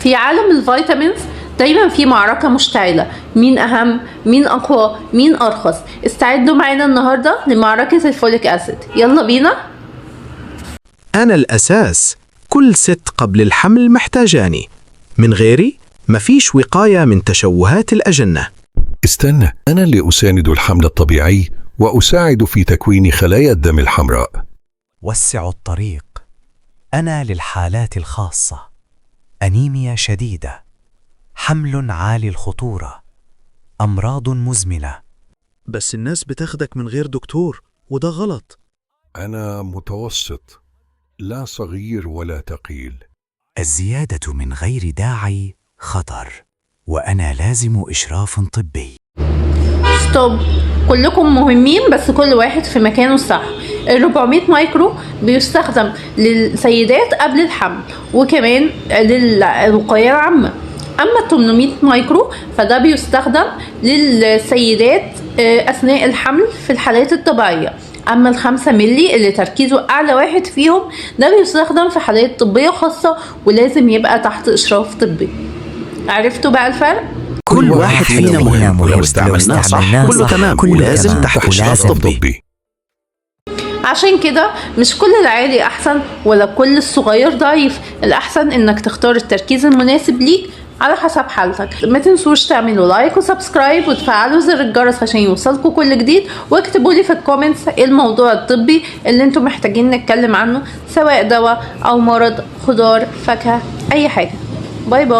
في عالم الفيتامينز دايما في معركة مشتعلة، مين أهم، مين أقوى، مين أرخص. استعدوا معانا النهاردة لمعركة الفوليك أسيد، يلا بينا. أنا الأساس، كل ست قبل الحمل محتاجاني، من غيري مفيش وقاية من تشوهات الأجنة. استنى، أنا اللي أساند الحمل الطبيعي وأساعد في تكوين خلايا الدم الحمراء. وسعوا الطريق، أنا للحالات الخاصة، أنيميا شديدة، حمل عالي الخطورة، أمراض مزمنة. بس الناس بتاخدك من غير دكتور وده غلط. أنا متوسط، لا صغير ولا ثقيل. الزيادة من غير داعي خطر، وأنا لازم إشراف طبي. ستوب، كلكم مهمين بس كل واحد في مكانه الصح. ال 400 مايكرو بيستخدم للسيدات قبل الحمل وكمان للوقاية العامة. أما ال 800 مايكرو فده بيستخدم للسيدات أثناء الحمل في الحالات الطبيعية. أما ال 5 ملي اللي تركيزه أعلى واحد فيهم ده بيستخدم في حالات طبية خاصة ولازم يبقى تحت إشراف طبي. عرفتوا بقى الفرق؟ كل واحد فينا مهم، ولو استعملناه صح كله تمام، ولازم تحت إشراف طبي. عشان كده مش كل العالي أحسن ولا كل الصغير ضعيف، الأحسن إنك تختار التركيز المناسب ليك على حسب حالتك. ما تنسوش تعملوا لايك وسبسكرايب وتفعلوا زر الجرس عشان يوصلكوا كل جديد، واكتبوا لي في الكومنتس ايه الموضوع الطبي اللي انتم محتاجين نتكلم عنه، سواء دواء أو مرض، خضار، فاكهة، أي حاجة. باي باي.